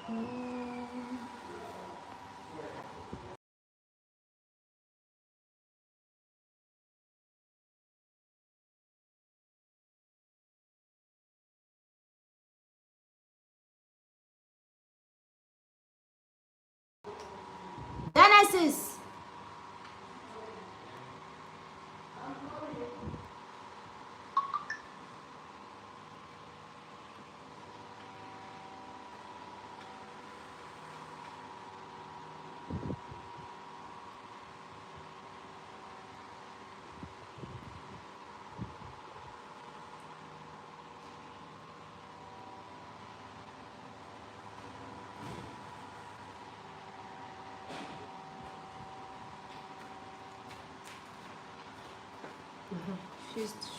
Genesis.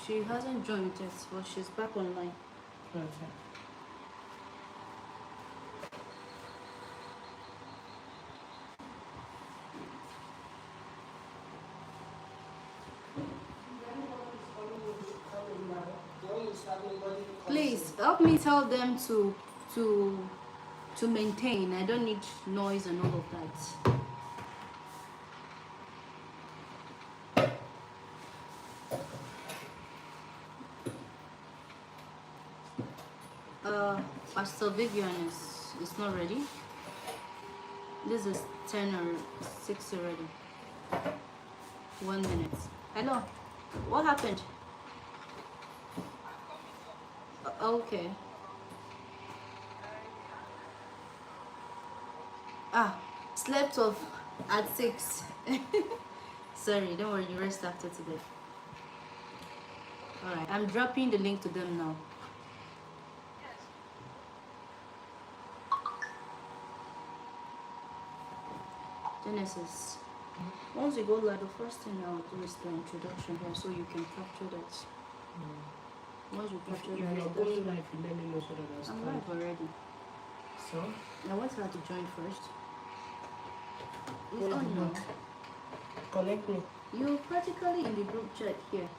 She hasn't joined yet, but she's back online. Okay. Please help me tell them to maintain. I don't need noise and all of that. Pastor Vivian is not ready. This is 10 or 6 already. 1 minute. Hello. What happened? Okay. Slept off at 6. Sorry, don't worry, you rest after today. Alright, I'm dropping the link to them now. Genesis. Once you go live, the first thing I'll do is the introduction here so you can capture that. Once you capture that, you're going live, you let me know so that I'm live already. So? I want her to join first. It's on now. Connect me. You're practically in the group chat here.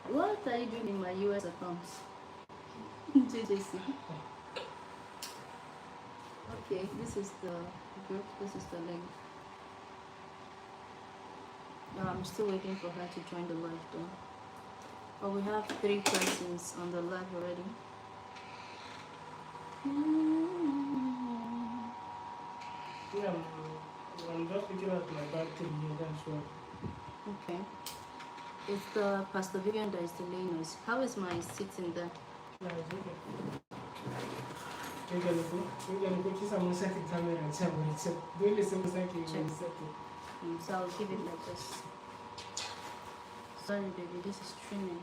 What are you doing in my US accounts? JJC. Okay, this is the group, this is the link. I'm still waiting for her to join the live though. But we have 3 persons on the live already. Yeah, I'm just looking at my battery here, that's what. Okay. It's the Pastor Vivian that is delaying us. How is my sitting there? Yeah, it's okay. We're gonna go to some second camera and check what it's really some second. So I'll give it like this. Sorry baby, this is streaming.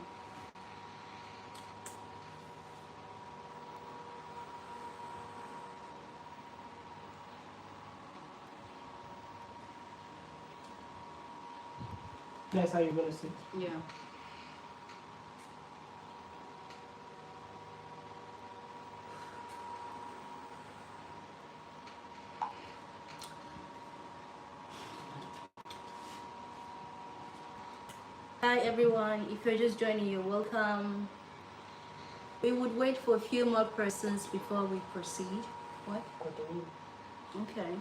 That's how you're gonna sit? Yeah. Hi everyone, if you're just joining, you're welcome. We would wait for a few more persons before we proceed. What? Okay.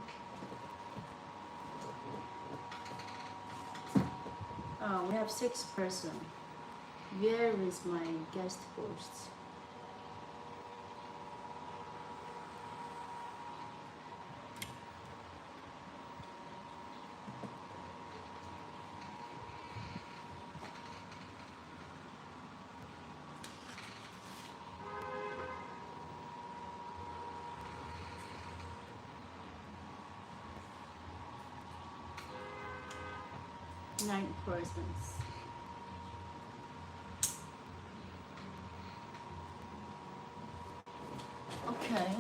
We have 6 persons. Where is my guest host? Nine persons. Okay.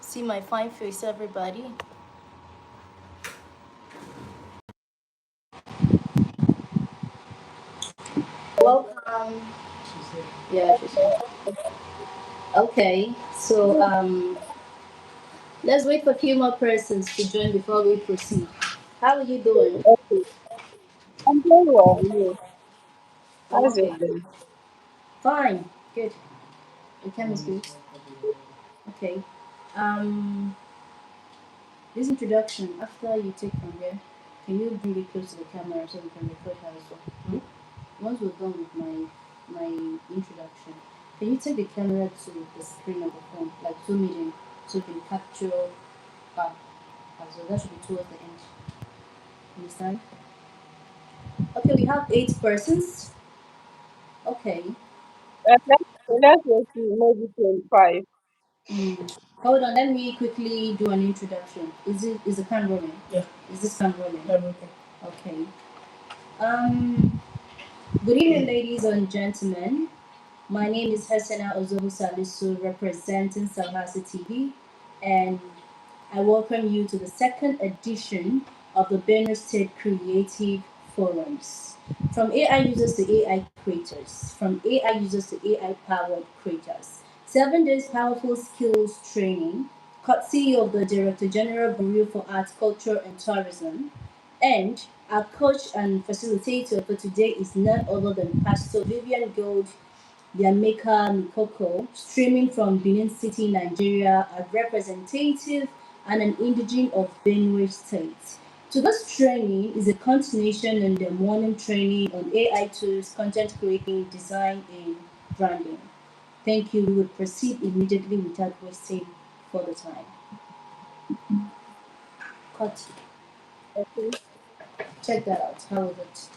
See my fine face, everybody. Welcome. Yeah, she said. Okay, so let's wait for a few more persons to join before we proceed. How are you doing? Okay. I'm doing well. You? How's it Okay. going? Fine. Good. Your time is good. Okay. Um, this introduction, after you take from here, can you bring it close to the camera so we can record her as well? Hmm? Once we're done with my introduction, can you take the camera to the screen of the phone, like zoom it in, so we can capture her as well? That should be towards the end. Understand? Okay, we have 8 persons. Okay. Let's go to maybe 25. Mm. Hold on, let me quickly do an introduction. Is the camera rolling? Yeah, Is this camera rolling? everything. Okay. Um. Good evening, ladies and gentlemen. My name is Hassana Ozohu Salisu, representing SallhassyTV, and I welcome you to the second edition of the Benue State Creative Forums. From AI users to AI creators, from AI users to AI powered creators. 7 days powerful skills training, courtesy of the Director General Bureau for Arts, Culture and Tourism. And our coach and facilitator for today is none other than Pastor Vivian Gold Yamika Mikoko, streaming from Benin City, Nigeria, a representative and an indigene of Benue State. Today's training is a continuation on the morning training on AI tools, content creating, design, and branding. Thank you. We will proceed immediately without wasting further time. Cut. Okay. Check that out. How was it?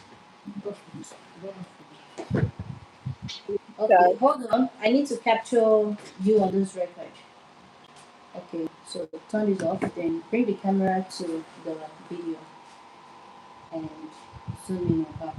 Okay, Start. hold on. I need to capture you on this record. Okay, so turn this off, then bring the camera to the video and zoom in on her.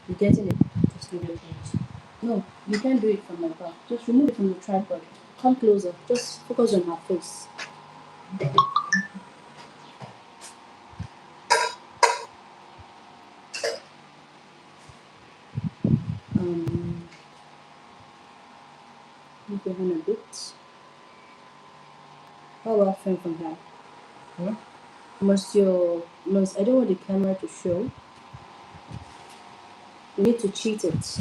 You getting it? Just leave it. No, you can't do it from my back. Just remove it from the tripod. Come closer. Just focus on her face. Um, Move your hand a bit. How about frame from her? Hmm? I don't want the camera to show. You need to cheat it.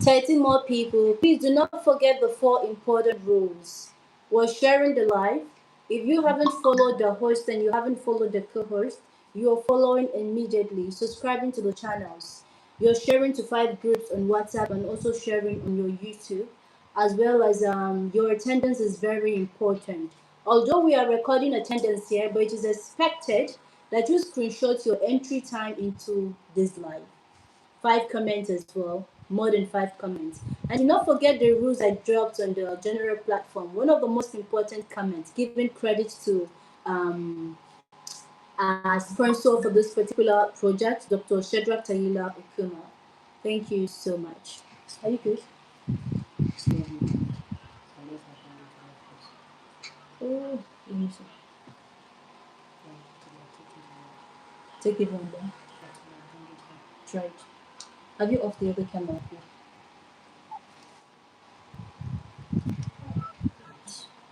30 more people. Please do not forget the 4 important rules. We're sharing the live. If you haven't followed the host and you haven't followed the co host, you're following immediately, subscribing to the channels. You're sharing to 5 groups on WhatsApp and also sharing on your YouTube, as well as your attendance is very important. Although we are recording attendance here, but it is expected that you screenshot your entry time into this live. 5 comments as well, more than 5 comments. And do not forget the rules I dropped on the general platform. One of the most important comments, giving credit to our sponsor for this particular project, Dr. Shedrack Tayila Okuma. Thank you so much. Are you good? Oh, let me see. Take it one there. Try it. Have you off the other camera?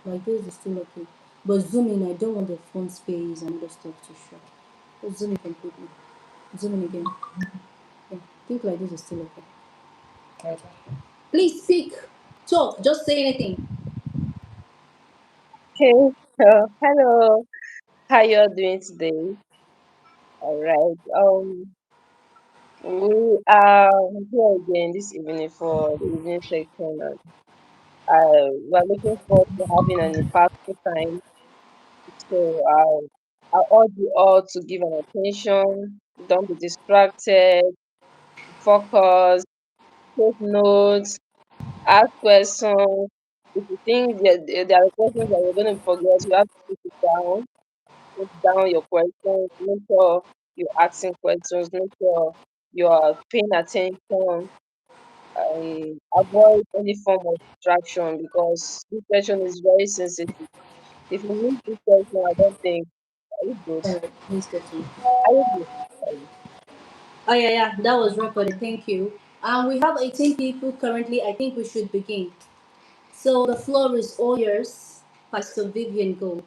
Like this is still okay. But zoom in, I don't want the front space and other stuff to show. Just zoom in completely. Zoom in again. Yeah. Think like this is still okay. Right. Please speak. Talk. Just say anything. Okay. Hello. How you all doing today? All right. We are here again this evening for the evening section, and we are looking forward to having an impactful time. So I urge you all to give an attention. Don't be distracted. Focus. Take notes. Ask questions. If you think there are questions that you're going to forget, you have to put it down. Put down your questions. Make sure you're asking questions. Make sure you are paying attention. Avoid any form of distraction because this session is very sensitive. If you miss this session, I don't think are you good? Alright, please continue. Are you good? Oh yeah, yeah. That was recorded. Thank you. We have 18 people currently. I think we should begin. So the floor is all yours, Pastor Vivian Gold.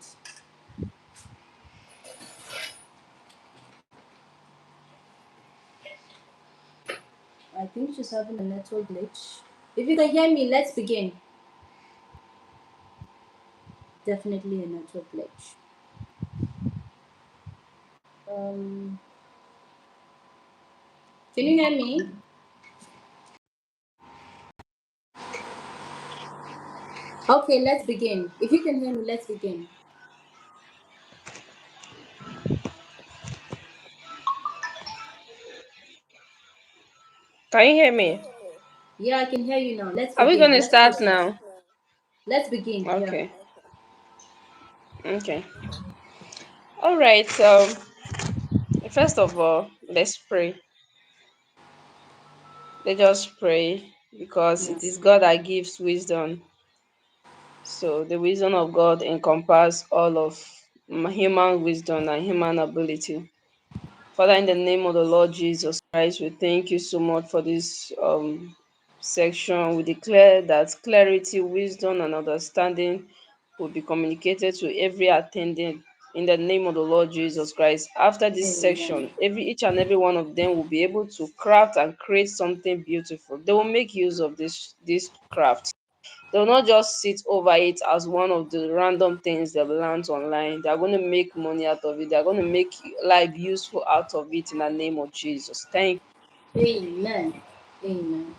I think she's having a network glitch. If you can hear me, let's begin. Definitely a network glitch. Um, can you hear me? Okay, let's begin. If you can hear me, let's begin. Can you hear me? Yeah, I can hear you now. Let's Are we begin. gonna Let's start proceed. now? Let's begin. Yeah. Okay. Okay. All right. So first of all, let's pray. Let us pray because Yeah. it is God that gives wisdom. So the wisdom of God encompasses all of human wisdom and human ability. Father, in the name of the Lord Jesus Christ, we thank you so much for this section. We declare that clarity, wisdom, and understanding will be communicated to every attendant in the name of the Lord Jesus Christ. After this Amen. section, each and every one of them will be able to craft and create something beautiful. They will make use of this craft. They will not just sit over it as one of the random things they've learned online. They're going to make money out of it. They're going to make life useful out of it in the name of Jesus. Thank Amen. Amen.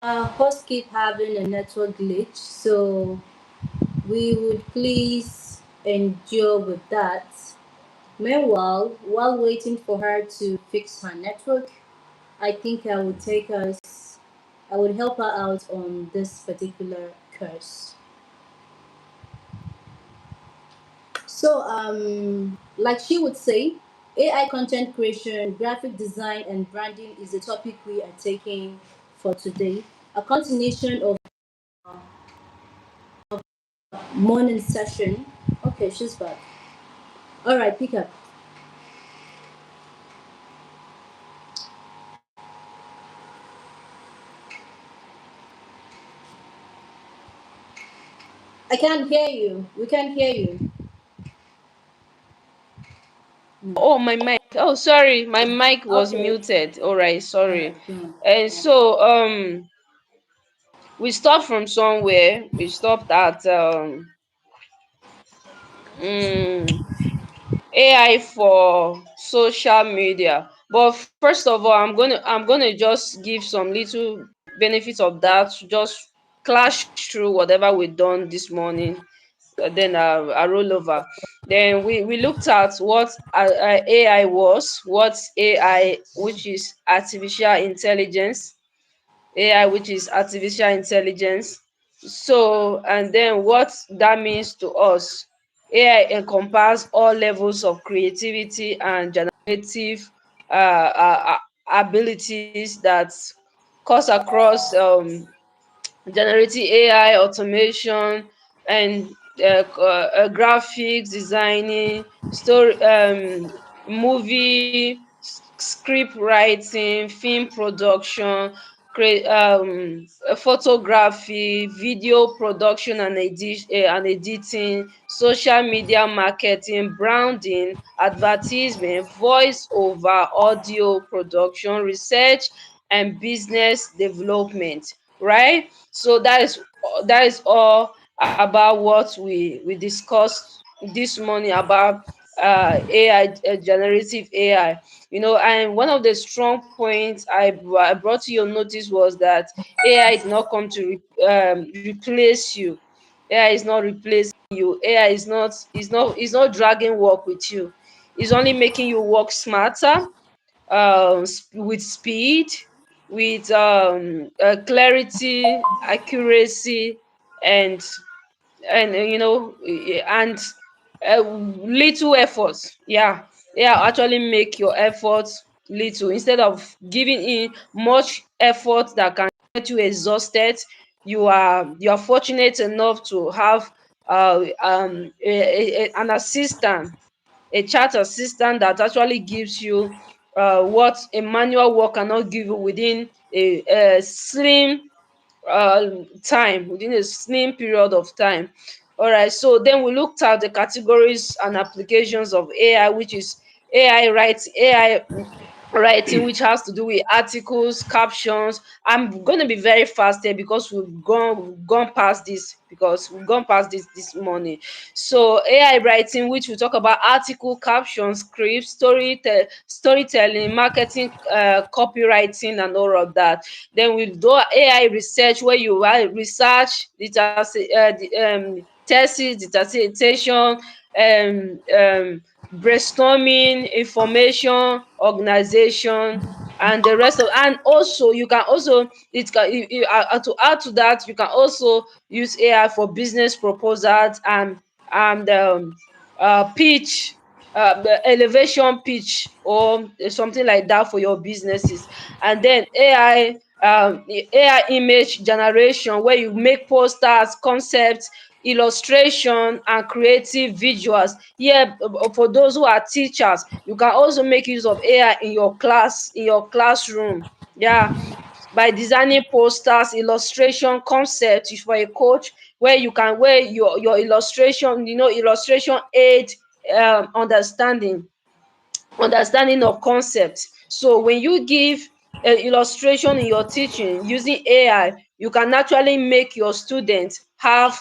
Our host keep having a network glitch, so we would please endure with that. Meanwhile, while waiting for her to fix her network, I think I would help her out on this particular course. So, like she would say, AI content creation, graphic design, and branding is the topic we are taking for today. A continuation of morning session. Okay, she's back. All right, pick up. I can't hear you. We can't hear you. Oh, my mic. Oh, sorry, my mic was Okay. muted. All right, All sorry. right, go on. And so we stopped from somewhere. We stopped at mm, AI for social media. But first of all, I'm gonna just give some little benefits of that. Just clash through whatever we've done this morning. Then I roll over. Then we looked at what AI was, what AI, which is artificial intelligence, AI, which is artificial intelligence. So, and then what that means to us. AI encompass all levels of creativity and generative abilities that cuts across generative AI, automation, and graphics designing, story, movie, script writing, film production, photography, video production and editing, social media marketing, branding, advertisement, voice over audio production, research, and business development, right? So that is all about what we discussed this morning about AI, generative AI. And one of the strong points I brought to your notice was that AI did not come to replace you. AI is not replacing you. AI is not dragging work with you. It's only making you work smarter, with speed, with clarity, accuracy, and and little effort. Yeah, actually make your efforts little instead of giving in much effort that can get you exhausted. You are fortunate enough to have an assistant, a chat assistant that actually gives you what a manual work cannot give you within a slim time, within a slim period of time. All right, so then we looked at the categories and applications of AI, which is AI writing, which has to do with articles, captions. I'm going to be very fast here because we've gone past this, this morning. So AI writing, which we talk about article, captions, scripts, storytelling, marketing, copywriting, and all of that. Then we do AI research, where you write research, thesis, dissertation, brainstorming, information, organization, and the rest of. And also you can also, it can to add to that, you can also use AI for business proposals and pitch, the elevation pitch or something like that for your businesses. And then AI image generation, where you make posters, concepts, illustration, and creative visuals. Here, for those who are teachers, you can also make use of AI in your class, in your classroom. Yeah, by designing posters, illustration, concepts. If for a coach, where you can, where your illustration, illustration aid understanding of concepts. So when you give illustration in your teaching using AI, you can actually make your students have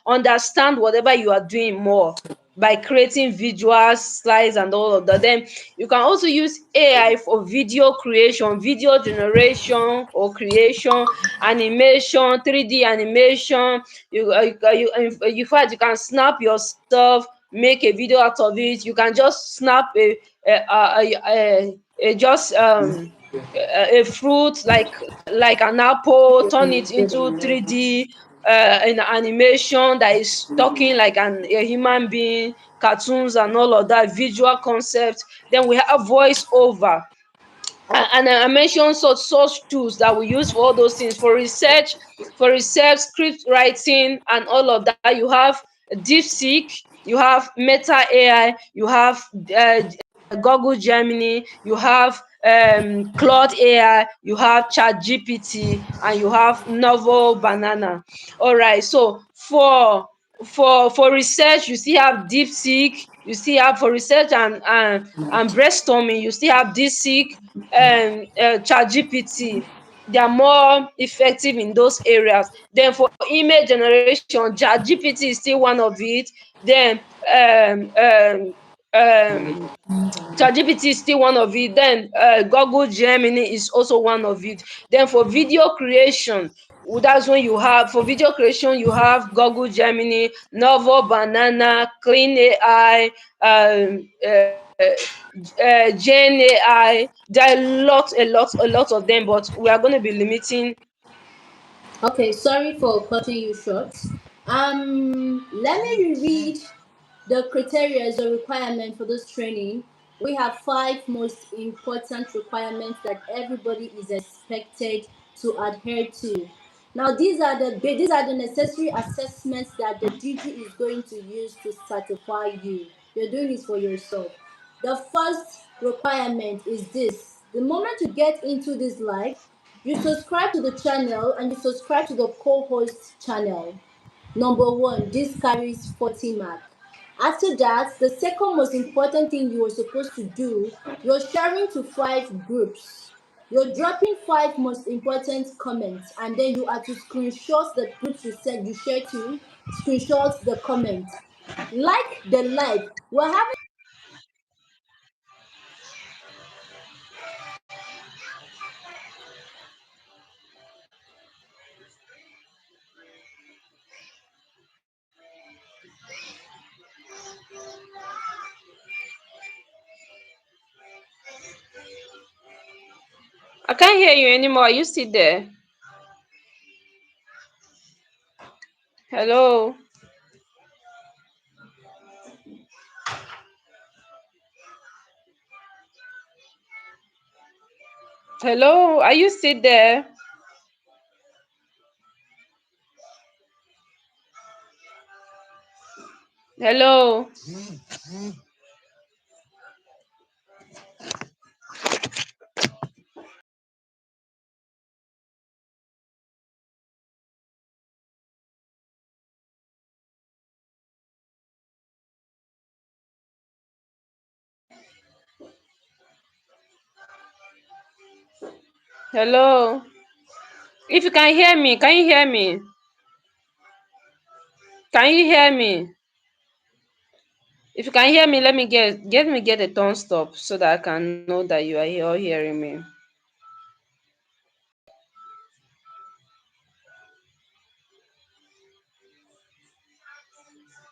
understand whatever you are doing more by creating visuals, slides, and all of that. Then you can also use AI for video creation, video generation or creation, animation, 3D animation. In fact, you can snap yourself, make a video out of it. You can just snap just a fruit, like an apple, turn it into 3D, an animation that is talking like a human being, cartoons and all of that, visual concepts. Then we have voice over. And I mentioned such tools that we use for all those things, for research, script writing, and all of that. You have DeepSeek, you have Meta AI, you have Google Gemini, you have Claude AI, you have ChatGPT, and you have Novel Banana. All right, so for research, you still have DeepSeek, you still have for research and brainstorming, you still have DeepSeek, ChatGPT. They are more effective in those areas. Then for image generation, ChatGPT is still one of it. Then um, um, um, ChatGPT is still one of it. Then Google Gemini is also one of it. Then for video creation, that's when you have, for video creation, you have Google Gemini, Novo Banana, Clean AI, Gen AI. There are a lot of them, but we are going to be limiting. Okay, sorry for cutting you short. Let me reread the criteria or requirement for this training. We have five most important requirements that everybody is expected to adhere to. Now, these are the necessary assessments that the DG is going to use to certify you. You're doing this for yourself. The first requirement is this: the moment you get into this live, you subscribe to the channel and you subscribe to the co-host channel. Number one, this carries 40 mark. After that, the second most important thing you are supposed to do, you're sharing to five groups. You're dropping five most important comments, and then you are to screenshot the groups you share to, screenshot the comment. Like the live. We're having I can't hear you anymore. Are you still there? Hello? Hello? Are you still there? Hello. Hello. If you can hear me, can you hear me? Can you hear me? If you can hear me, let me get a thumbs up so that I can know that you are all hearing me.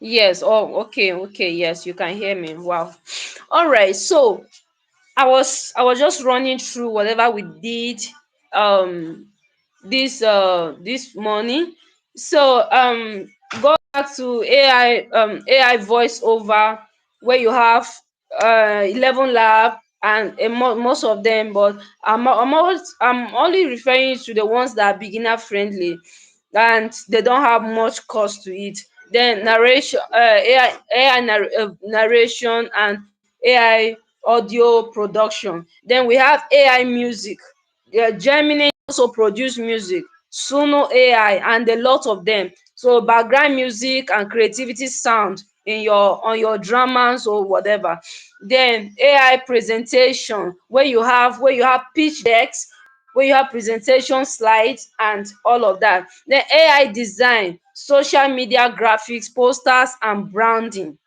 Yes. Oh, okay, okay. Yes, you can hear me. Wow. All right. So I was just running through whatever we did um this morning. So go back to AI voiceover, where you have 11 lab and most of them, but I'm only referring to the ones that are beginner friendly and they don't have much cost to it. Then narration, narration and AI audio production. Then we have AI music. Yeah, Gemini also produce music, Suno AI, and a lot of them. So background music and creativity sound in your on your dramas or whatever. Then AI presentation, where you have pitch decks, where you have presentation slides and all of that. Then AI design, social media graphics, posters and branding.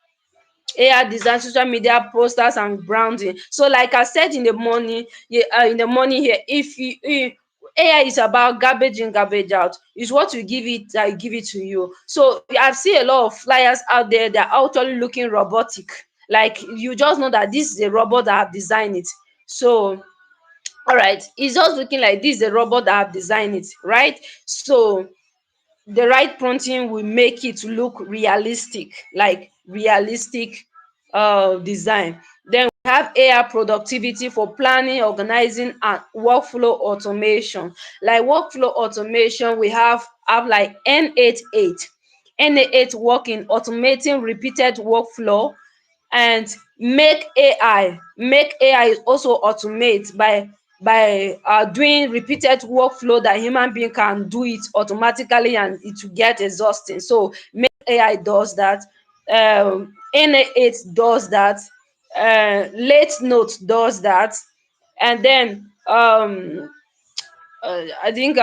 AI design, social media posters and branding. So like I said in the morning, in the morning here, if AI is about garbage in, garbage out. Is what you give it, I give it to you. So I've seen a lot of flyers out there that are actually looking robotic. Like you just know that this is a robot that have designed it. So all right, it's just looking like this is a robot that have designed it, right? So the right prompting will make it look realistic, like realistic design. Then we have AI productivity for planning, organizing and workflow automation. Like workflow automation, we have like N88 working, automating repeated workflow. And make AI also automate by doing repeated workflow that human being can do it automatically and it will get exhausting. So make AI does that. Na8 does that. Late note does that. And then I think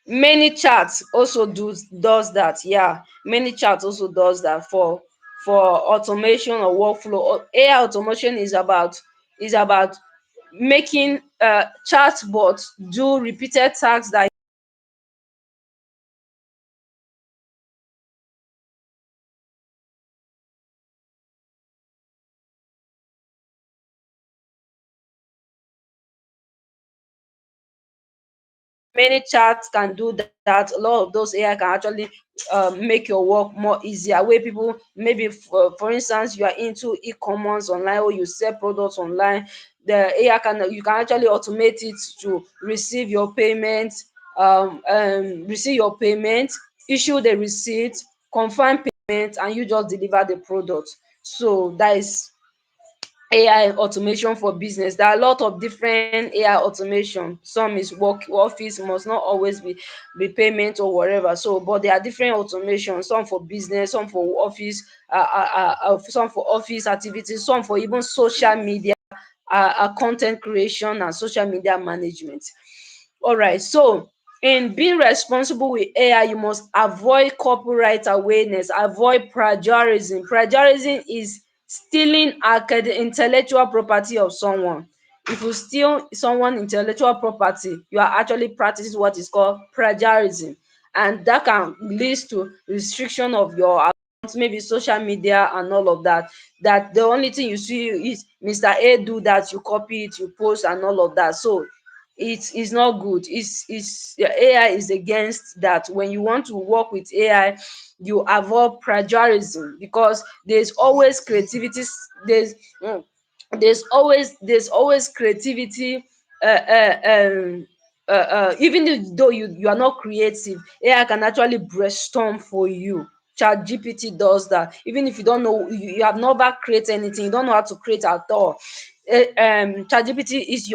many charts also does that. Yeah, many charts also does that for automation or workflow. AI automation is about making chatbots do repeated tasks that many chats can do that. A lot of those AI can actually make your work more easier. Where people maybe for instance you are into e-commerce online or you sell products online, the AI can you can actually automate it to receive your payment, issue the receipt, confirm payment, and you just deliver the product. So that is AI automation for business. There are a lot of different AI automation. Some is work office, must not always be payment or whatever. So but there are different automation, some for business, some for office, some for office activities, some for even social media, con creation and social media management. All right. So in being responsible with AI, you must avoid copyright awareness, avoid plagiarism. Plagiarism is stealing intellectual property of someone. If you steal someone intellectual property, you are actually practicing what is called plagiarism, and that can lead to restriction of your account, maybe social media and all of that. That the only thing you see is Mr. A do that, you copy it, you post and all of that. So it is not good. It's AI is against that. When you want to work with AI, you avoid plagiarism, because there's always creativity. There's mm, there's always creativity. uh, uh, um, Even though you are not creative, AI can actually brainstorm for you. ChatGPT does that. Even if you don't know, you have never created anything, you don't know how to create at all. ChatGPT is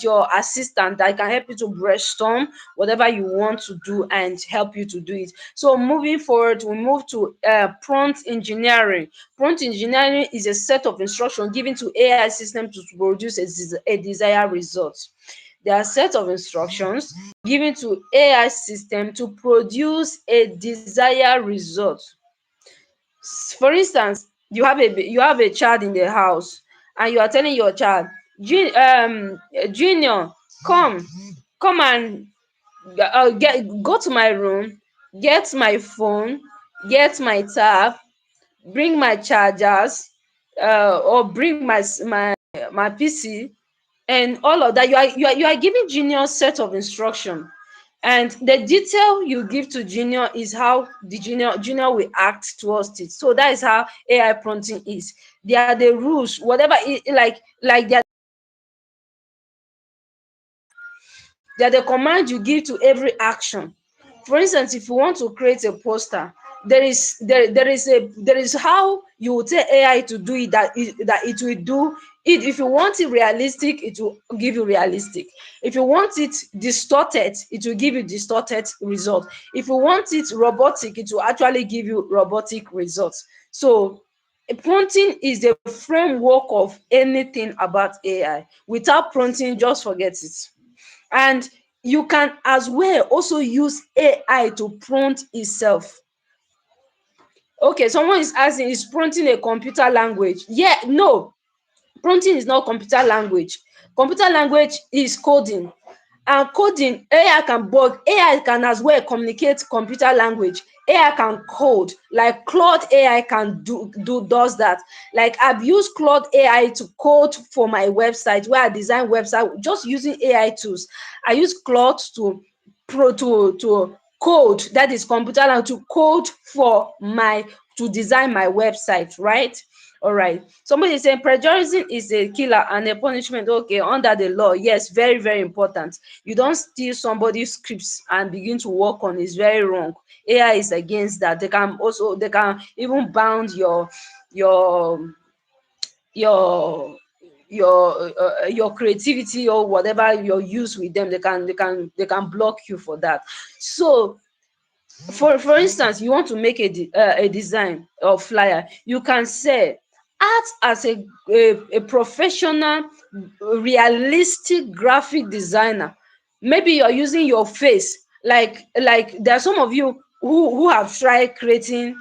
your assistant that can help you to brainstorm whatever you want to do and help you to do it. So moving forward, we move to prompt engineering. Prompt engineering is a set of instructions given to AI system to produce a desired result. There are set of instructions given to AI system to produce a desired result. For instance, you have a child in the house and you are telling your child, Junior, come and go to my room, get my phone, get my tab, bring my chargers, or bring my PC, and all of that. You are giving Junior set of instruction, and the detail you give to Junior is how the Junior will act towards it. So that is how AI prompting is. There are the rules, whatever it, they are the command you give to every action. For instance, if you want to create a poster, there is how you will tell AI to do it, that it will do it. If you want it realistic, it will give you realistic. If you want it distorted, it will give you distorted result. If you want it robotic, it will actually give you robotic results. So prompting is the framework of anything about AI. Without prompting, just forget it. And you can as well also use AI to prompt itself. Okay, someone is asking, is prompting a computer language? Yeah, no, prompting is not computer language. Computer language is coding, and coding, AI can as well communicate computer language. AI can code, like Claude AI can does that. Like I've used Claude AI to code for my website, where I design website just using AI tools. I use Claude to code, that is computer language, to code for my to design my website, right? All right. Somebody is saying plagiarism is a killer and a punishment. Okay, under the law, yes, very, very important. You don't steal somebody's scripts and begin to work on it. It's very wrong. AI is against that. They can even bound your your your creativity or whatever your use with them. They can block you for that. So for instance, you want to make a design or flyer, you can say, act as a professional realistic graphic designer. Maybe you're using your face, like there are some of you who have tried creating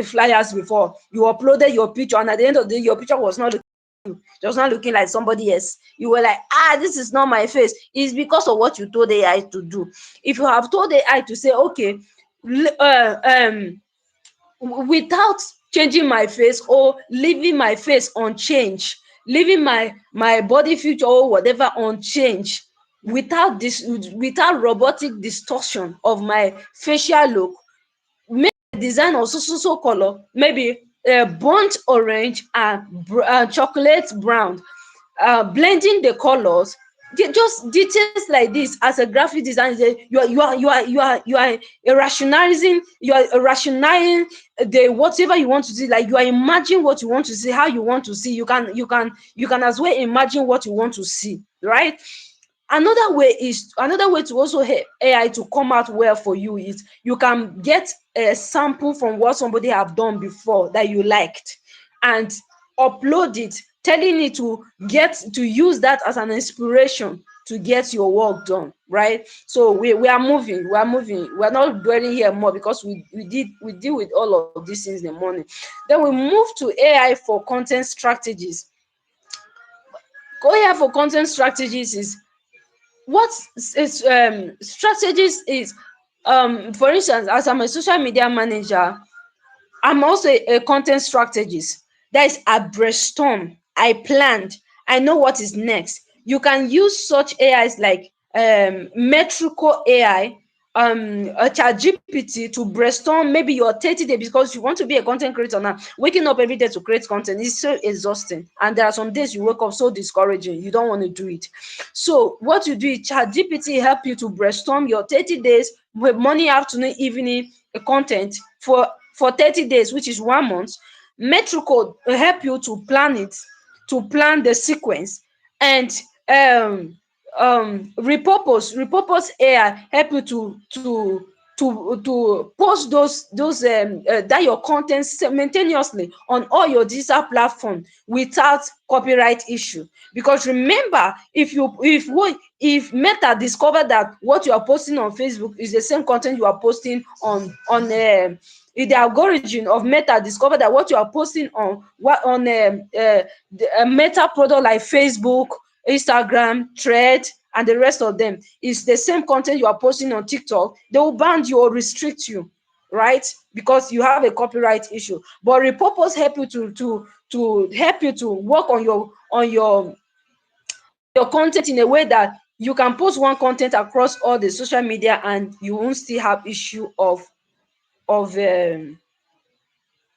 flyers before. You uploaded your picture, and at the end of the day, your picture was not just not looking like somebody else. You were like, this is not my face. It's because of what you told AI to do. If you have told AI to say, okay, without changing my face or leaving my face unchanged, leaving my body feature or whatever unchanged, without robotic distortion of my facial look, make a design of so color, maybe burnt orange and chocolate brown, blending the colors. Just details like this as a graphic designer, you are rationalizing, you are rationalizing the whatever you want to see. Like you are imagining what you want to see, how you want to see. You can as well imagine what you want to see, right? Another way to also help AI to come out well for you is you can get a sample from what somebody have done before that you liked, and upload it, telling it to use that as an inspiration to get your work done, right? So we are not dwelling here more, because we deal with all of these things in the morning. Then we move to AI for content strategies. AI for content strategies is what is strategies is, for instance, as I'm a social media manager, I'm also a content strategist. That is, I brainstorm, I planned, I know what is next. You can use such AIs like metrical AI, a chat GPT, to brainstorm maybe your 30 days, because you want to be a content creator now. Waking up every day to create content is so exhausting, and there are some days you wake up so discouraging, you don't want to do it. So what you do is chat GPT help you to brainstorm your 30 days with morning, afternoon, evening, content for 30 days, which is 1 month. Metrico will help you to plan it, to plan the sequence. And um repurpose AI help you to post that your content simultaneously on all your digital platform without copyright issue. Because remember, if Meta discover that what you are posting on Facebook is the same content you are posting if the algorithm of Meta discover that what you are posting on Meta product like Facebook, Instagram, Thread, and the rest of them is the same content you are posting on TikTok, they will ban you or restrict you, right? Because you have a copyright issue. But repurpose help you to help you to work on your content in a way that you can post one content across all the social media and you won't still have issue of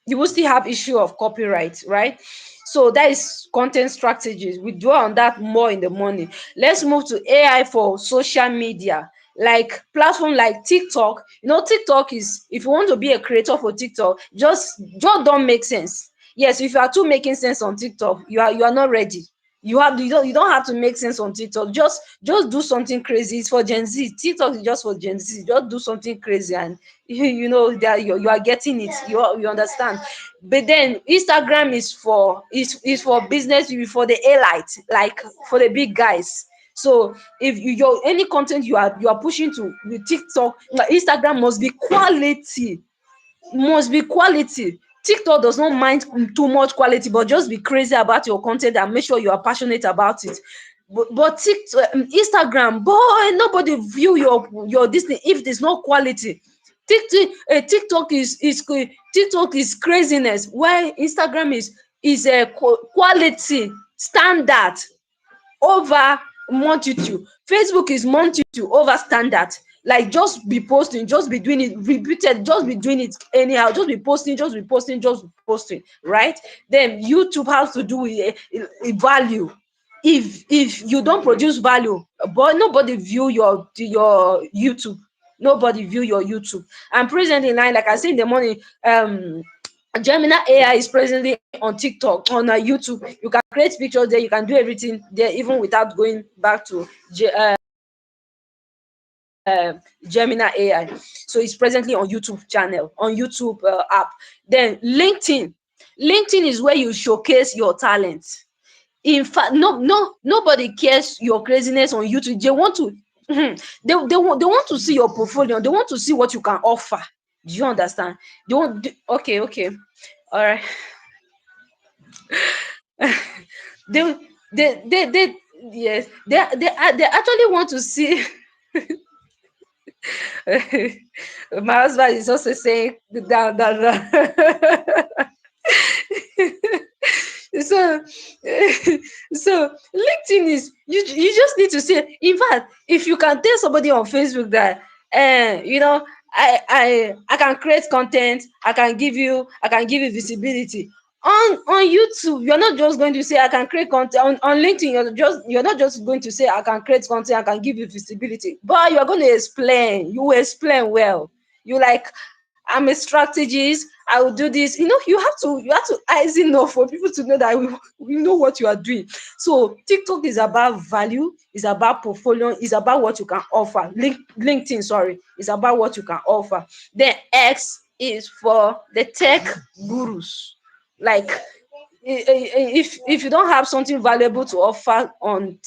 you will still have issue of copyright, right? So that is content strategies. We dwell on that more in the morning. Let's move to AI for social media, like platform like TikTok. TikTok is, if you want to be a creator for TikTok, just don't make sense. Yes, if you are too making sense on TikTok, you are not ready. You don't have to make sense on TikTok. Just do something crazy. It's for Gen Z. TikTok is just for Gen Z. Just do something crazy, and you know that you are getting it. You understand. But then Instagram is for business, for the elite, like for the big guys. So if your any content you are pushing to with TikTok, like Instagram must be quality. TikTok does not mind too much quality, but just be crazy about your content and make sure you are passionate about it. But TikTok, Instagram, boy, nobody view your this thing if there's no quality. TikTok is craziness, while Instagram is a quality standard over multitude. Facebook is multitude over standard. Like, just be posting, just be doing it repeated, just be doing it anyhow, just be posting, just be posting, just be posting, right? Then YouTube has to do with a value. If you don't produce value, but nobody view your YouTube. Nobody view your YouTube. And presently now, like I said in the morning, Gemini AI is presently on TikTok, on YouTube. You can create pictures there, you can do everything there, even without going back to Gemini AI. So it's presently on YouTube channel, on YouTube app. Then LinkedIn is where you showcase your talent. In fact, nobody cares your craziness on YouTube. They want to they want to see your portfolio. They want to see what you can offer. Do you understand? Okay, all right. they they yes, they actually want to see. My husband is also saying down, down, down. So so LinkedIn is, you just need to say. In fact, if you can tell somebody on Facebook that I can create content, I can give you visibility on YouTube. You're not just going to say I can create content on LinkedIn. You're not just going to say I can create content, I can give you visibility, but you're going to explain. You will explain well. You like, I'm a strategist, I will do this. You have to eyes enough for people to know that we know what you are doing. So TikTok is about value, is about portfolio, is about what you can offer. LinkedIn, sorry, is about what you can offer. Then X is for the tech gurus. Like, if you don't have something valuable to offer on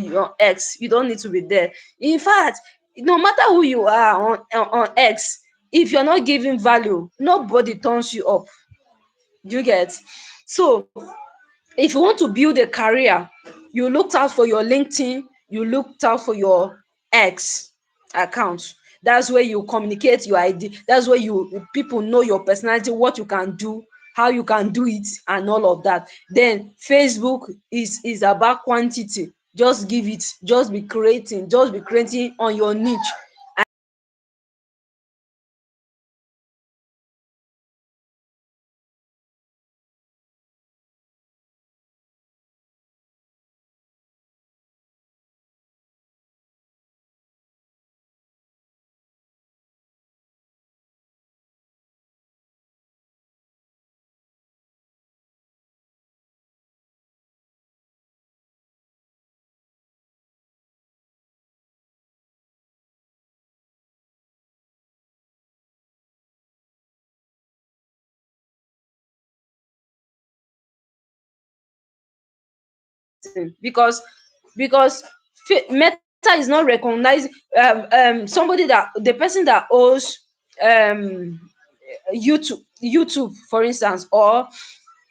your X, you don't need to be there. In fact, no matter who you are on X, if you're not giving value, nobody turns you up. Do you get? So if you want to build a career, you looked out for your LinkedIn, you looked out for your X account. That's where you communicate your idea. That's where people know your personality, what you can do, how you can do it, and all of that. Then Facebook is about quantity. Just give it, just be creating on your niche. posting, because Meta is not recognizing somebody that the person that owns um YouTube, for instance, or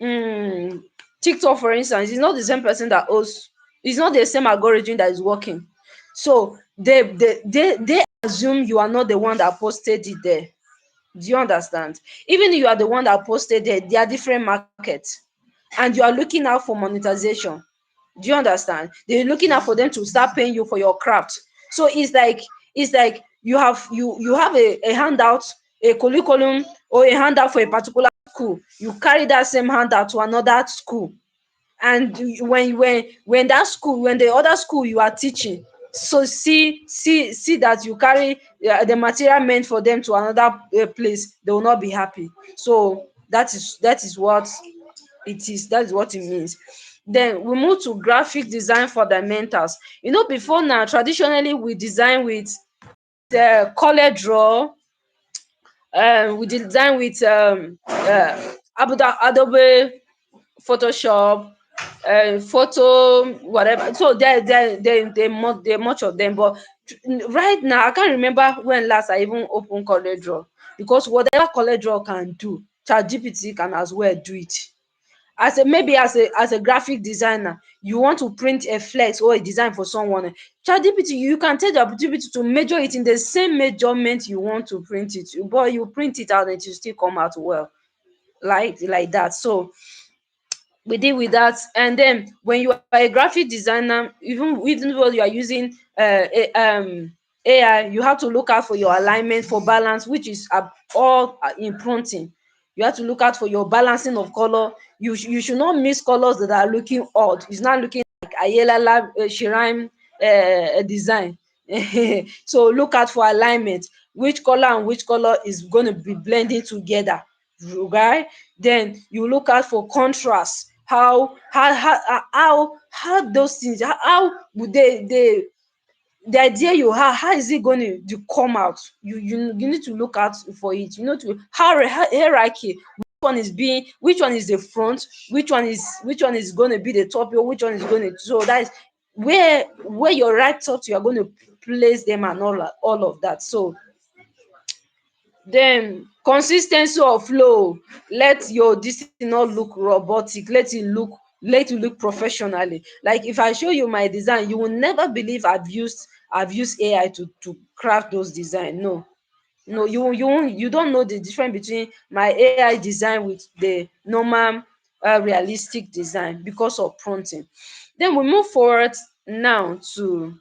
um TikTok, for instance, is not the same person that owns. It's not the same algorithm that is working. So they assume you are not the one that posted it there. Do you understand? Even if you are the one that posted it, they are different markets, and you are looking out for monetization. Do you understand? They're looking out for them to start paying you for your craft. So it's like you have a handout, a curriculum, or a handout for a particular school. You carry that same handout to another school, and when that school, when the other school you are teaching, so see that you carry the material meant for them to another place, they will not be happy. So that is what it is. That is what it means. Then we move to graphic design fundamentals. Before now, traditionally we design with the color draw. We design with Adobe Photoshop, photo, whatever. So there much of them, but right now I can't remember when last I even opened color draw, because whatever color draw can do, ChatGPT can as well do it. As a graphic designer, you want to print a flex or a design for someone, ChatGPT, you can tell ChatGPT to measure it in the same measurement you want to print it, but you print it out and it will still come out well, like that. So we deal with that. And then when you are a graphic designer, even though you are using AI, you have to look out for your alignment, for balance, which is all in printing. You have to look out for your balancing of color. You should not mix colors that are looking odd. It's not looking like Ayelala Shiraim design. So look out for alignment, which color and which color is going to be blending together, right? Then you look out for contrast. How those things, how would they the idea you have, how is it going to come out? You need to look out for it. You know, to hierarchy, which one is the front, which one is going to be the top, or which one is going to. So that is where your right thought, you are going to place them, and all of that. So then consistency of flow. Let your this thing not look robotic. Let it look professionally. Like if I show you my design, you will never believe I've used AI to craft those design. No, no, you don't know the difference between my AI design with the normal realistic design, because of prompting. Then we move forward now to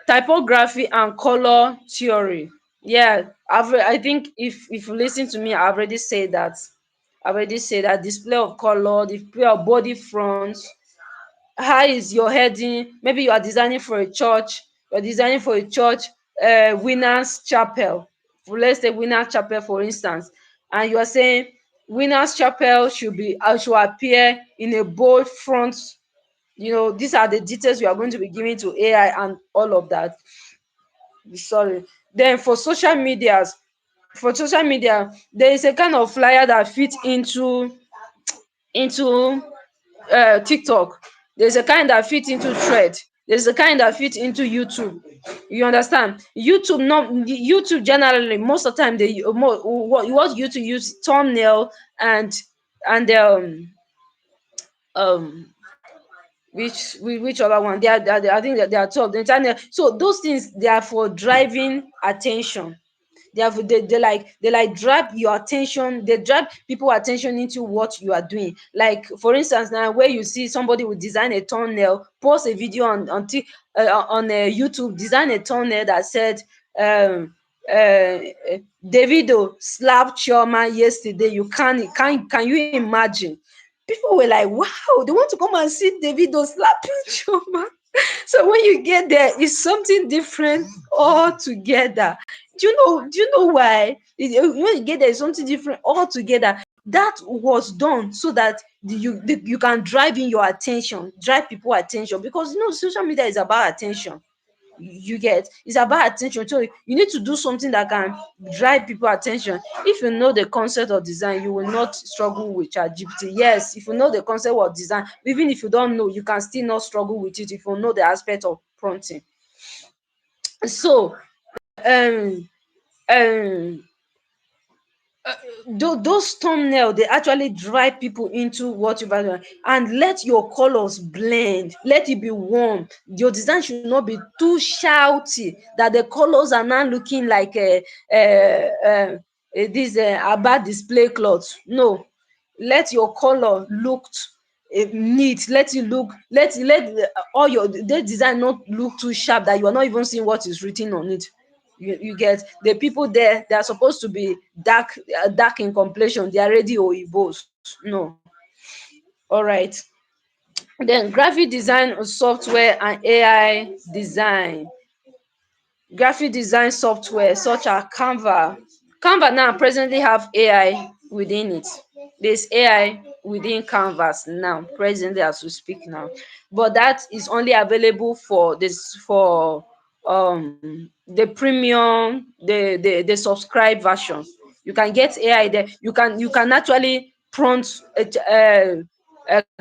typography and color theory. Yeah, I think if you listen to me, I already said that display of color, display of body front. How is your heading? Maybe you are designing for a church. You're designing for a church, winners chapel. Let's say winners chapel, for instance, and you are saying winners chapel should appear in a bold front. These are the details you are going to be giving to AI and all of that. Sorry. Then for social media, there is a kind of flyer that fits into TikTok. There's a kind that fit into Thread. There's a kind that fit into YouTube. You understand? YouTube generally, most of the time, what YouTube use thumbnail and um which other one? I think that they are 12. The channel. So those things, they are for driving attention. They drive your attention. They drive people attention into what you are doing. Like for instance, now where you see somebody will design a thumbnail, post a video on YouTube, design a thumbnail that said um Davido slapped Chioma yesterday. Can you imagine? People were like, wow, they want to come and see Davido slapping Chioma. So when you get there, it's something different altogether. Do you know why? When you get there, it's something different altogether. That was done so that you can drive in your attention, drive people attention, because social media is about attention. You get, it's about attention. So you need to do something that can drive people attention. If you know the concept of design, you will not struggle with ChatGPT. Yes, if you know the concept of design, even if you don't know, you can still not struggle with it if you know the aspect of prompting. So um um those thumbnail, they actually drive people into what you value. And let your colors blend, let it be warm. Your design should not be too shouty that the colors are now looking like this about display cloth. No, let your color look neat, let it look, all your the design not look too sharp that you are not even seeing what is written on it. You get, the people there, they are supposed to be dark, dark in complexion, they are already oyibos. No. All right. Then graphic design software and AI design. Graphic design software such as Canva now presently have AI within it. There's AI within Canvas now, presently as we speak now. But that is only available for this, for the premium, the subscribe version. You can get AI there. You can actually prompt a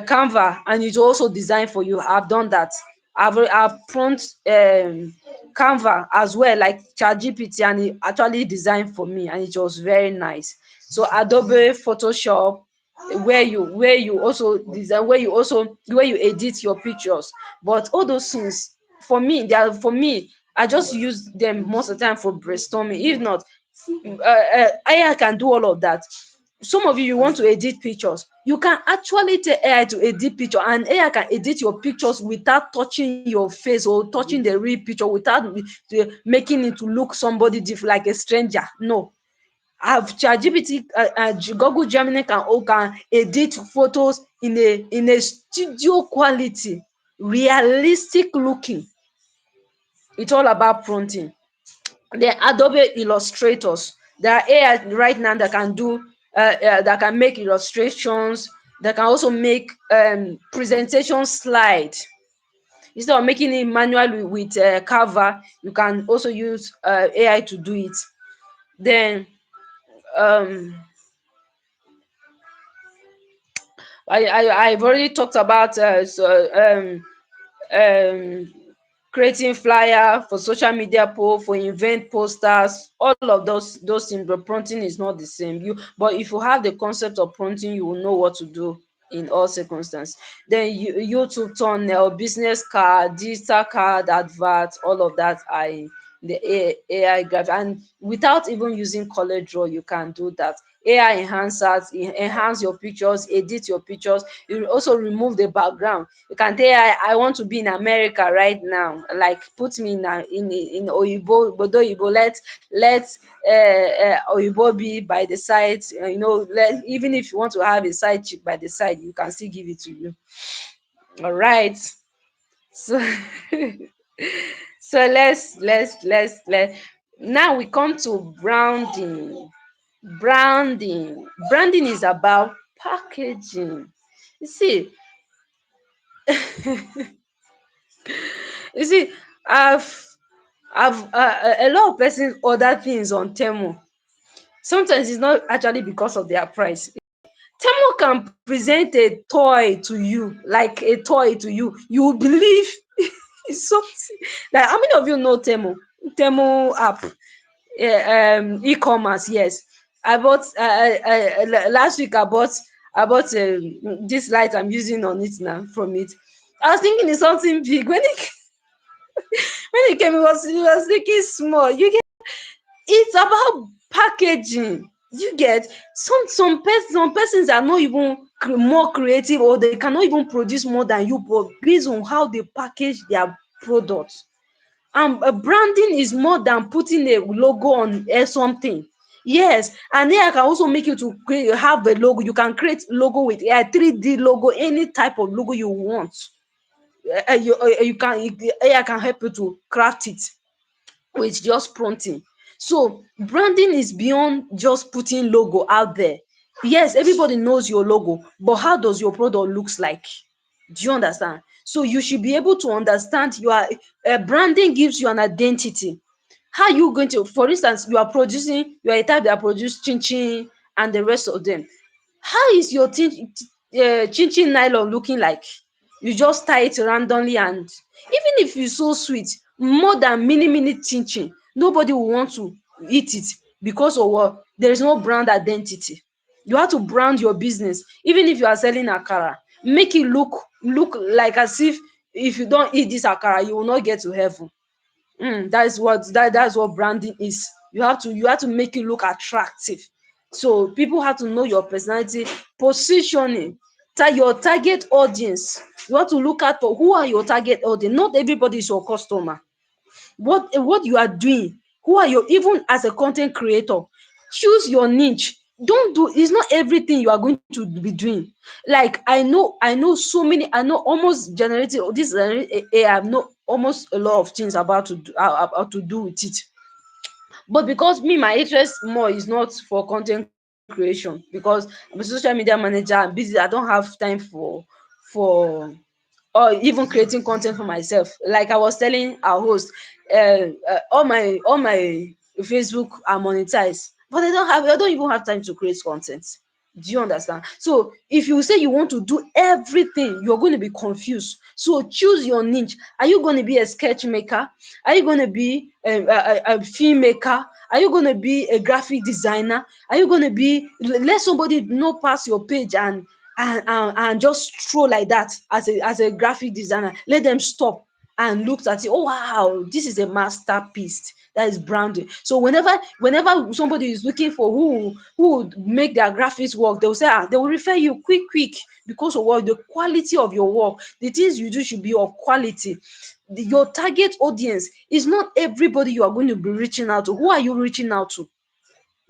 Canva and it will also design for you. I've done that. I've prompt Canva as well, like ChatGPT, and it actually designed for me, and it was very nice. So Adobe Photoshop, where you also design, where you edit your pictures. But all those things, for me, I just use them most of the time for brainstorming. If not, AI can do all of that. Some of you want to edit pictures, you can actually tell AI to edit picture, and AI can edit your pictures without touching your face or touching the real picture, without making it to look somebody different, like a stranger. No. Have ChatGPT, Google Gemini can edit photos in a studio quality, realistic looking. It's all about prompting. The Adobe Illustrators, there are AI right now that can do that can make illustrations, that can also make presentation slide. Instead of making it manually with Canva, you can also use AI to do it. Then um I've already talked about um creating flyer for social media post, for event posters, all of those things. But prompting is not the same. But if you have the concept of prompting, you will know what to do in all circumstances. Then YouTube thumbnail, business card, digital card, advert, all of that are in the AI graph. And without even using color draw, you can do that. AI enhancers enhance your pictures, edit your pictures. You will also remove the background. You can tell I want to be in America right now, like put me in Oyibo, Bodo Oyibo. Let Oyibo be by the side. Even if you want to have a side chick by the side, you can still give it to you. All right. So so let now we come to branding. Branding is about packaging. You see, you see, I've a lot of persons order things on Temu. Sometimes it's not actually because of their price. Temu can present a toy to you, like a toy to you. You will believe it's something. Like, how many of you know Temu? Temu app, e-commerce. Yes, I bought last week. I bought this light I'm using on it now from it. I was thinking it's something big when it came. It was thinking small. It's about packaging. You get, some persons are not even more creative, or they cannot even produce more than you, but based on how they package their products. Branding is more than putting a logo on something. Yes, and AI can also make you to have a logo. You can create logo with AI, 3D logo, any type of logo you want. AI can help you to craft it with just prompting. So branding is beyond just putting logo out there. Yes, everybody knows your logo, but how does your product looks like? Do you understand? So you should be able to understand your branding gives you an identity. How are you going to, for instance, you are a type that produce chin chin and the rest of them. How is your chin chin nylon looking like? You just tie it randomly, and even if you so sweet, more than mini chin chin, nobody will want to eat it because of what? There is no brand identity. You have to brand your business. Even if you are selling akara, make it look like as if you don't eat this akara, you will not get to heaven. That's what branding is. You have to make it look attractive. So people have to know your personality, positioning, your target audience. You have to look at for who are your target audience. Not everybody is your customer. What you are doing, who are you, even as a content creator, choose your niche. Don't do, it's not everything you are going to be doing. Like I know so many, I know almost generative this AI, I know almost a lot of things about to do, how to do with it. But because me, my interest more is not for content creation, because I'm a social media manager, I'm busy, I don't have time for or even creating content for myself. Like I was telling our host, all my Facebook are monetized, but I don't even have time to create content. Do you understand? So if you say you want to do everything, you're going to be confused. So choose your niche. Are you going to be a sketch maker? Are you going to be a film maker? Are you going to be a graphic designer? Are you going to be, let somebody know pass your page and just throw like that as a graphic designer, let them stop and looked at it. Oh wow, this is a masterpiece. That is branding. So whenever somebody is looking for who would make their graphics work, they will say, they will refer you quick, because of what? The quality of your work. The things you do should be of quality. Your target audience is not everybody you are going to be reaching out to. Who are you reaching out to?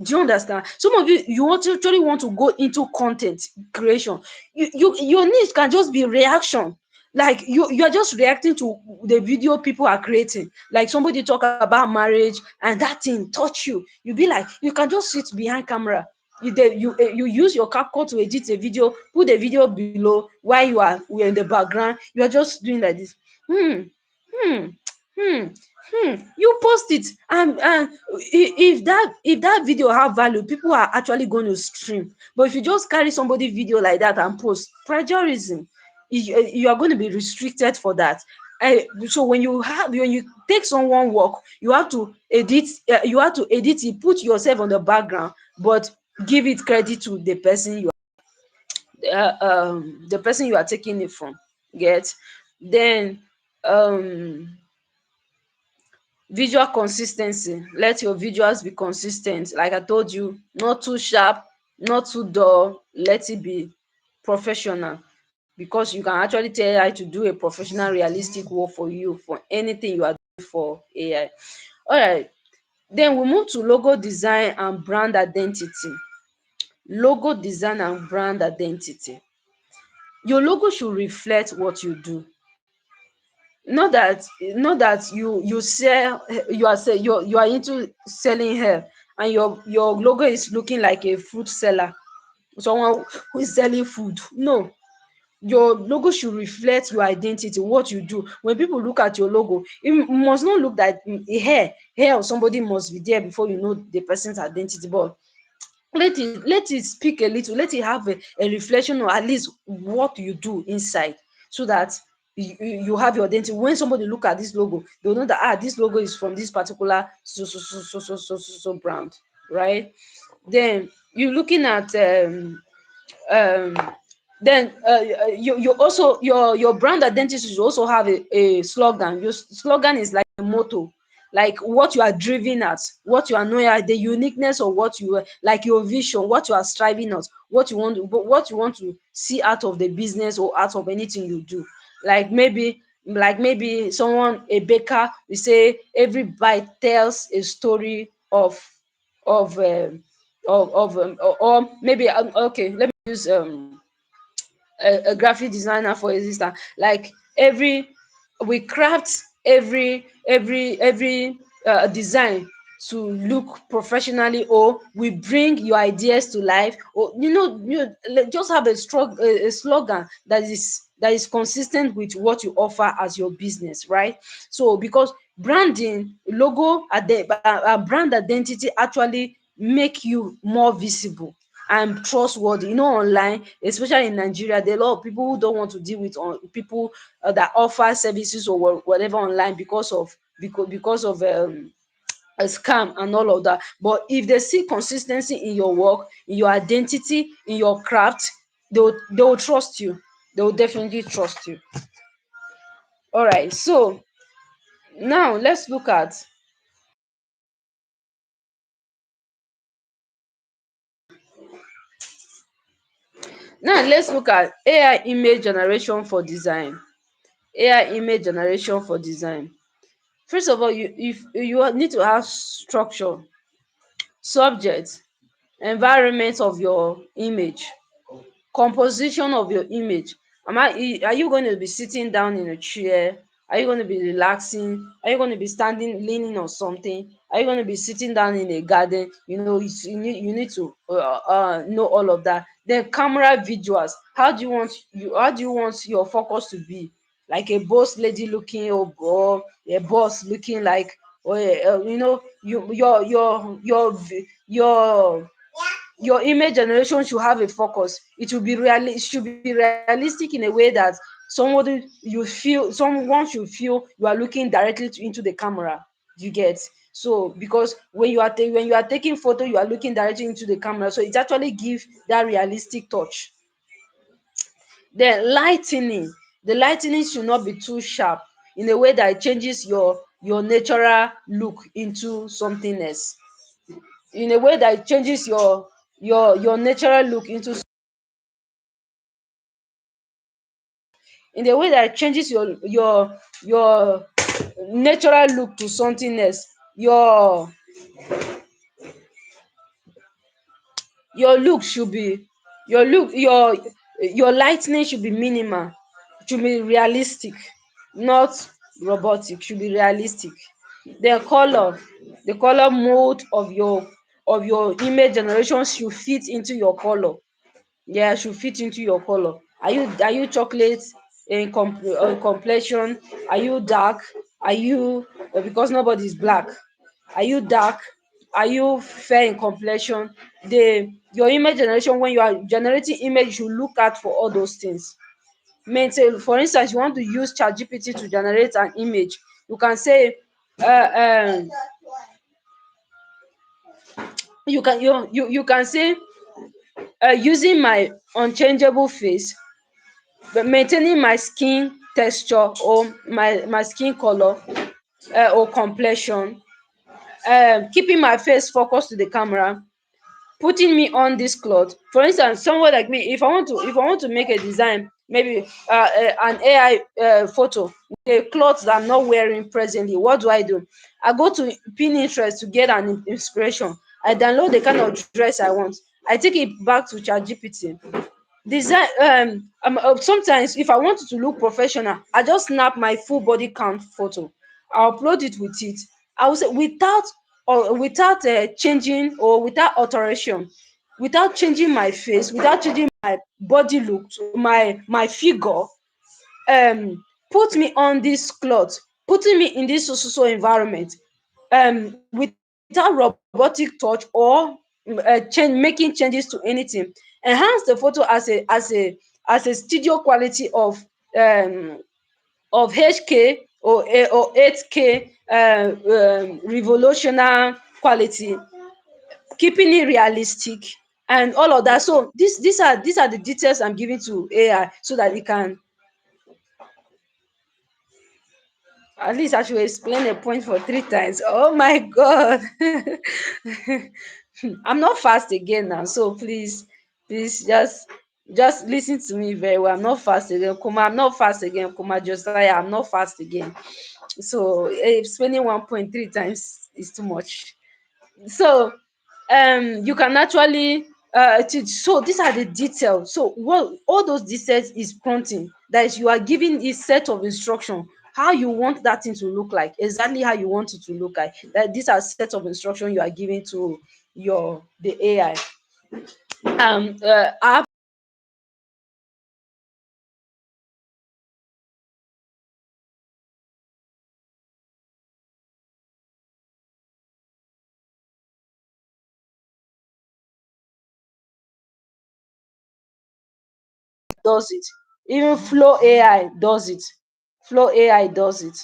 Do you understand? Some of you actually want to go into content creation. Your needs can just be reaction. Like you are just reacting to the video people are creating. Like somebody talk about marriage and that thing touch you. You be like, you can just sit behind camera. You use your CapCut to edit a video, put the video below while we are in the background. You are just doing like this. Hmm. Hmm. Hmm. You post it, and if that video have value, people are actually going to stream. But if you just carry somebody video like that and post, plagiarism, you are going to be restricted for that. So when you take someone work, you have to edit it, put yourself on the background, but give it credit to the person you are taking it from. Get? Then um visual consistency. Let your visuals be consistent. Like I told you, not too sharp, not too dull. Let it be professional, because you can actually tell AI to do a professional realistic work for you for anything you are doing for AI. All right, then we move to logo design and brand identity. Logo design and brand identity. Your logo should reflect what you do. Not that you sell, you are into selling hair, and your logo is looking like a fruit seller, someone who is selling food. No, your logo should reflect your identity, what you do. When people look at your logo, it must not look like hair of somebody must be there before you know the person's identity. But let it speak a little, let it have a reflection, or at least what you do inside, so that you have your identity. When somebody look at this logo, they'll know that this logo is from this particular so brand, right? Then you're looking at um then you also, your brand identity should also have a slogan. Your slogan is like a motto, like what you are driven at, what you are knowing at, the uniqueness of what you are, like your vision, what you are striving at, what you want to see out of the business or out of anything you do. Like maybe someone, a baker, we say every bite tells a story of or maybe okay, let me use a graphic designer for instance. Like every we craft every design to look professionally, or we bring your ideas to life, or just have a slogan that is consistent with what you offer as your business, right? So because branding, logo, brand identity actually make you more visible and trustworthy. Online, especially in Nigeria, there are a lot of people who don't want to deal with people that offer services or whatever online because of a scam and all of that. But if they see consistency in your work, in your identity, in your craft, they will trust you. They will definitely trust you. All right. So now let's look at AI image generation for design. AI image generation for design. First of all, you need to have structure, subject, environment of your image, composition of your image. Are you going to be sitting down in a chair? Are you going to be relaxing? Are you going to be standing leaning on something? Are you going to be sitting down in a garden? You need to know all of that. Then camera visuals. How do you want your focus to be? Like a boss lady looking, or a boss looking like, or your image generation should have a focus. It should be realistic in a way that someone should feel you are looking directly into the camera. You get? So because when you are taking photo, you are looking directly into the camera, so it actually gives that realistic touch. Then lightening. The lightening should not be too sharp, in a way that it changes your natural look into something else. In a way that it changes your natural look into in a way that it changes your natural look to something else. Your look should be your look your lightning should be minimal. It should be realistic, not robotic. Should be realistic. Then color. The color mode of your image generation should fit into your color. Yeah, should fit into your color. Are you chocolate in complexion? Are you dark? Are you because nobody is black? Are you dark? Are you fair in complexion? Your image generation, when you are generating image, you should look out for all those things. Maintain, for instance, you want to use ChatGPT to generate an image. You can say, uh, um, you can say, using my unchangeable face, but maintaining my skin texture, or my skin color, or complexion, keeping my face focused to the camera, putting me on this cloth. For instance, someone like me, if I want to make a design, maybe an AI photo with a cloth that I'm not wearing presently, what do? I go to Pinterest to get an inspiration. I download the kind of dress I want. I take it back to ChatGPT. Design Sometimes, if I want it to look professional, I just snap my full body count photo. I upload it with it. I will say, without changing, or without alteration, without changing my face, without changing my body look, my figure. Put me on this cloth, putting me in this so environment, without robotic touch, or making changes to anything. Enhance the photo as a studio quality of HK, or 8K, revolutionary quality, keeping it realistic and all of that. So these are the details I'm giving to AI, so that it can, at least I should explain a point for 3 times. Oh my God. I'm not fast again now, so please just listen to me very well. I'm not fast again, Kuma. I'm not fast again, Kuma. Josiah, I'm not fast again. So explaining 1.3 times is too much. So you can actually so these are the details. So what all those details is prompting, that is, you are giving a set of instruction, how you want that thing to look like, exactly how you want it to look like. That these are set of instruction you are giving to the AI. I does it. Even Flow AI does it. Flow AI does it.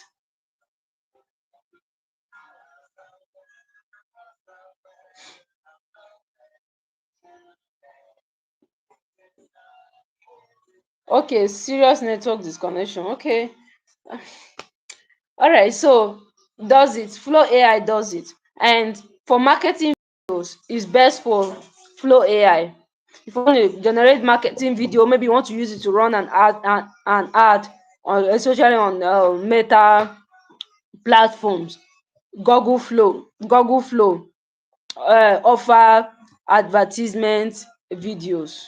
Okay, serious network disconnection. Okay. All right, so does it. Flow AI does it. And for marketing videos, it's best for Flow AI. If you want to generate marketing video, maybe you want to use it to run an ad on, especially on Meta platforms. Google Flow offer advertisement videos.